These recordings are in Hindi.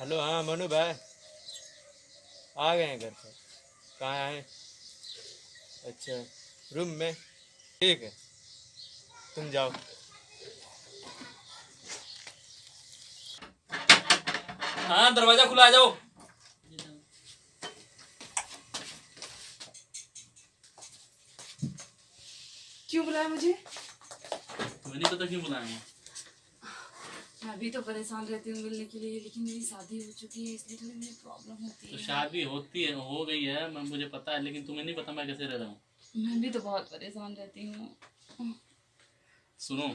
हेलो, हाँ मनु भाई, आ गए हैं घर पर। कहाँ आए? अच्छा, रूम में। ठीक है, तुम जाओ। हाँ, दरवाजा खुला, आ जाओ। क्यों बुलाया मुझे? तुम्हें नहीं पता क्यों बुलाया हूँ? मैं भी तो परेशान रहती हूँ मिलने के लिए, लेकिन मेरी शादी हो चुकी है इसलिए थोड़ी मुझे प्रॉब्लम होती तो है। शादी होती है, हो गई है, मुझे पता है, लेकिन तुम्हें नहीं पता मैं कैसे रह रहा हूँ। मैं भी तो बहुत परेशान रहती हूँ। सुनो,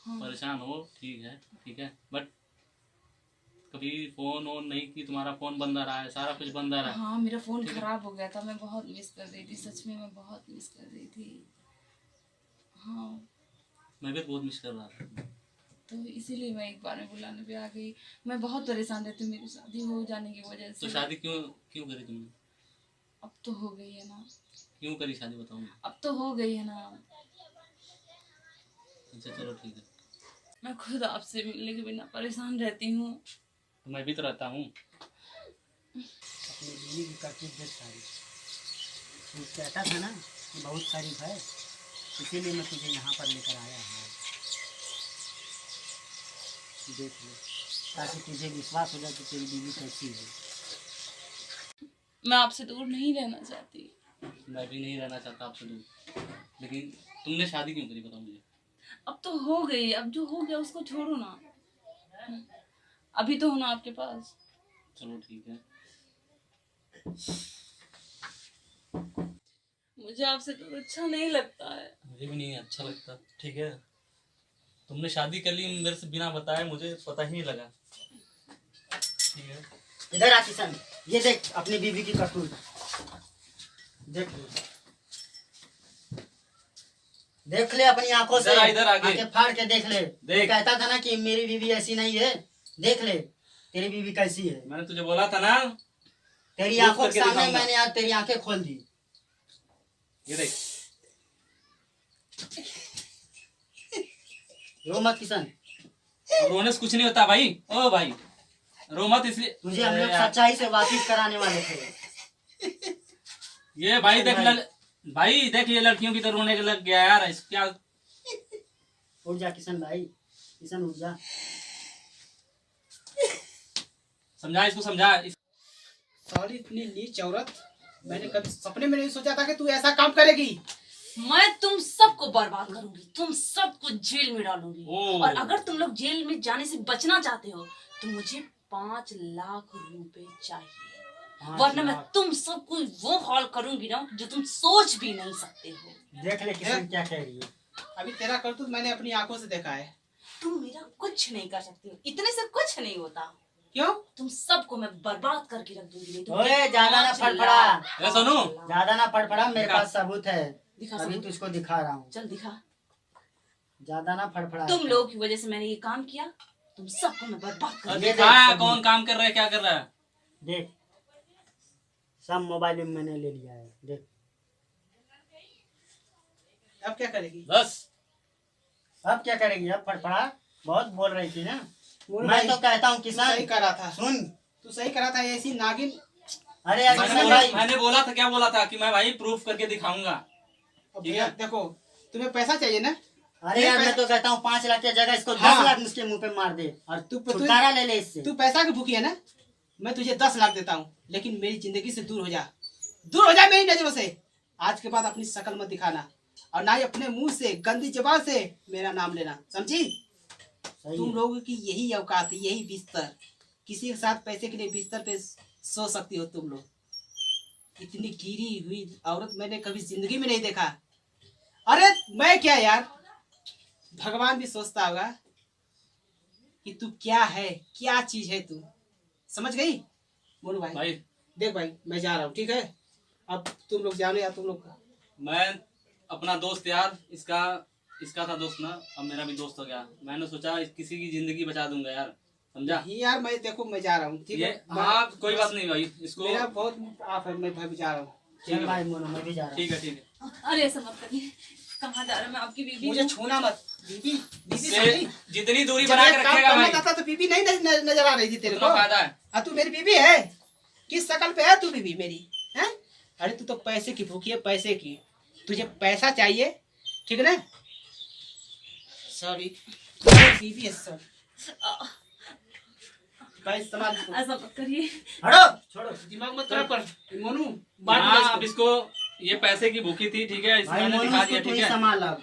हाँ। परेशान हो, ठीक है, बट कभी फोन ऑन नहीं की, तुम्हारा फोन बंद आ रहा है, सारा कुछ बंद आ रहा है। हाँ, मेरा फोन खराब हो गया था, मैं बहुत मिस कर रही थी, सच में मैं बहुत मिस कर रही थी। हाँ, मैं भी बहुत मिस कर रहा था, तो इसीलिए मैं एक बार में बुलाने पे आ गई। मैं बहुत परेशान रहती हूँ मेरी शादी हो जाने की वजह तो से। शादी क्यों क्यों करी तुमने? अब तो हो गई है ना। क्यों करी शादी, बताओ मुझे। अब तो हो गई है ना। अच्छा चलो ठीक है। मैं खुद आपसे मिलने के बिना परेशान रहती हूँ। तो मैं भी तो रहता हूँ। अपनी बीवी की करतूत देख सारी। तू कहता था ना कि बहुत शरीफ है, इसीलिए मैं तुझे यहाँ पर लेकर आया हूँ। देख ले, ताकि तुझे विश्वास हो जाए कि तेरी बीवी कैसी है। मैं आपसे दूर नहीं रहना चाहती। मैं भी नहीं रहना चाहता आपसे दूर, लेकिन तुमने शादी क्यों करी, बताओ मुझे। अब तो हो गई, अब जो हो गया उसको छोड़ो ना। अभी तो हूँ ना आपके पास। चलो ठीक है। मुझे आपसे दूर अच्छा नहीं लगता है। मुझे भी नहीं अच्छा लगता, ठीक है। तुमने शादी कर ली मेरे से बिना बताए, मुझे पता ही नहीं लगा, ठीक है। इधर आ किशन, ये देख अपनी बीवी की करतूत, देख ले, देख ले अपनी आंखों से, इधर आगे आंखें फाड़ के देख ले। देख। कहता था ना कि मेरी बीवी ऐसी नहीं है, देख ले तेरी बीवी कैसी है। मैंने तुझे बोला था ना। तेरी प्रूफ आंखों के करके सामने दिखाऊंगा। मैंने आज तेरी आंखें खोल दी। ये देख। रो मत किशन, अब रोने से कुछ नहीं होता भाई, ओ भाई रो मत, इसलिए तुझे हम लोग यार, सच्चाई से वाकिफ कराने वाले थे। ये भाई देख भाई देख, ये लड़कियों की तो रोने के लग गया यार, इस क्या। उठ जा किशन भाई, किशन उठ जा। समझा इसको, समझा साली इतनी नीच औरत, मैंने कभी सपने में नहीं सोचा था कि तू ऐसा काम करेगी। मैं तुम सबको बर्बाद करूंगी, तुम सबको जेल में डालूंगी। और अगर तुम लोग जेल में जाने से बचना चाहते हो तो मुझे 5 लाख रुपए चाहिए, वरना मैं तुम सबको वो हाल करूंगी ना जो तुम सोच भी नहीं सकते हो। देख ले किशन क्या कह रही है। अभी तेरा करतूत मैंने अपनी आंखों से देखा है। तुम मेरा कुछ नहीं कर सकते हो, इतने से कुछ नहीं होता। क्यों? तुम सबको मैं बर्बाद करके रख दूंगी। नहीं तो ओए ज्यादा ना 5 फड़फड़ा, लाख। सुनो, ज्यादा ना फड़फड़ा, मेरे दिखा। पास सबूत है, दिखा अभी सबूत। तुझको दिखा रहा हूँ। चल दिखा। ज्यादा ना फड़फड़ा। तुम लोगों की वजह से मैंने ये काम किया, तुम सबको मैं बर्बाद कर ये दिखा देख, कौन काम कर रहा है, क्या कर रहा है। देख सब मोबाइल में मैंने ले लिया है, देख। अब क्या करेगी? बस अब क्या करेगी? अब फड़फड़ा, बहुत बोल रही थी ना। बोल मैं भाई, तो कहता हूँ तू किसान सही करा था। सुन। तू सही करा था, ऐसी नागिन। अरे यार किशन भाई, मैंने बोला था, क्या बोला था कि मैं भाई प्रूफ करके दिखाऊंगा। अब ठीक भैया है। देखो, तुम्हें पैसा चाहिए ना? अरे यार मैं तो कहता हूँ 5 लाख की जगह इसको 10 हाँ। लाख उसके मुंह पे मार दे और तू छुटकारा ले ले इससे। तू पैसा की भूखी है ना? मैं तुझे 10 लाख देता हूँ, लेकिन मेरी जिंदगी से दूर हो जा, दूर हो जा मेरी नजरों से। आज के बाद अपनी शक्ल मत दिखाना, और ना ही अपने मुंह से गंदी जबान से मेरा नाम लेना, समझी? सही तुम है। लोगों की यही औकात है, यही बिस्तर। किसी के साथ पैसे के लिए बिस्तर पे सो सकती हो तुम लोग। इतनी गिरी हुई औरत मैंने कभी जिंदगी में नहीं देखा। अरे मैं क्या यार, भगवान भी सोचता होगा कि तू क्या है, क्या चीज है तू। समझ गई? बोलो भाई। भाई देख भाई, मैं जा रहा हूँ, ठीक है? अब तुम लोग जानो या तुम लोग। मैं अपना दोस्त यार, इसका था दोस्त ना, अब मेरा भी दोस्त हो गया। मैंने सोचा किसी की जिंदगी बचा दूंगा यार, समझा? ये यार मैं देखो, मैं जा रहा हूँ, ठीक ये है? हाँ, कोई बात नहीं भाई, इसको मेरा बहुत आप है, मैं भाई जा रहा हूँ। ठीक चल है भाई मोनू, मैं भी जा रहा हूँ। ठीक है ठीक है। अरे ऐसा मत करिए, कहाँ जा रहे हैं? मैं आपकी बीबी मुझे हूँ। छूना मत। बीबी बीबी इससे समझी? जितनी दूरी जब बना एक के काम रखेगा करना भाई चाहता तो बीबी नहीं नजर आ रही थी तेरे उतना को। फायदा है। तू मेरी बीबी है? किस शकल पे है तू बीबी मेरी? हैं? अरे तू तो पैसे की भूखी है, पैसे की। तुझे पैसा चाहिए, ठीक है ना? सॉरी, बीबी है सर। भाई संभाल इसको। ऐसा मत करिए। हटो, छोड़ो, दिमाग मत खराब कर। मोनू, बांट दे हाँ इसको। अब इसको ये पैसे की भूखी थी, ठीक है, इसको मैंने दिखा दिया, ठीक है। संभाल अब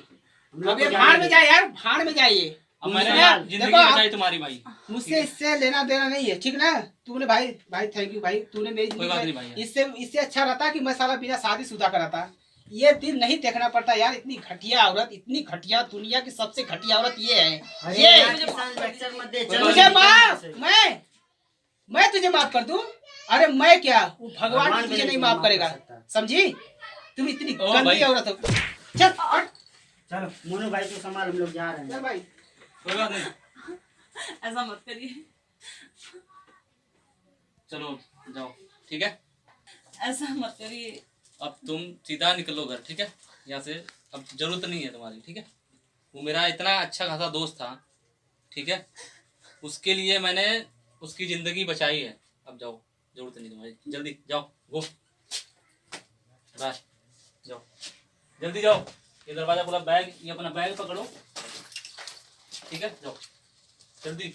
अब ये भाड़ में जाए यार, भाड़ में जाइए। अब मैंने संभाल। जिंदगी देखो, बचाई तुम्हारी भाई। मुझसे इससे लेना देना नहीं है, ठीक ना? तूने भाई भाई थैंक यू भाई, तूने मेरी कोई बात नहीं जिंदगी भाई। इससे इससे अच्छा रहता कि मैं साला बिना शादीशुदा कराता। ये दिन नहीं देखना पड़ता यार। इतनी घटिया औरत, इतनी घटिया, दुनिया की सबसे घटिया औरत ये है। अरे ये यार, किसान लेक्चर मत दे, चल। मुझे माफ, मैं तुझे माफ कर दूं? अरे मैं क्या, वो भगवान भी तुझे नहीं माफ करेगा, समझी? तुम इतनी ओ गंदी भाई। औरत हो। चल हट। चलो मोनू भाई को संभाल, हम लोग जा रहे चल हैं। भाई। कोई बात नहीं, ऐसा मत करिए। चलो जाओ, ठीक है। ऐसा मत करिए। अब तुम सीधा निकलो घर, ठीक है, यहाँ से। अब जरूरत नहीं है तुम्हारी, ठीक है। वो मेरा इतना अच्छा खासा दोस्त था, ठीक है, उसके लिए मैंने उसकी जिंदगी बचाई है। अब जाओ, जरूरत नहीं तुम्हारी, जल्दी जाओ, गो बाय, जाओ जल्दी जाओ। ये दरवाजा खुला, बैग, ये अपना बैग पकड़ो, ठीक है, जाओ जल्दी।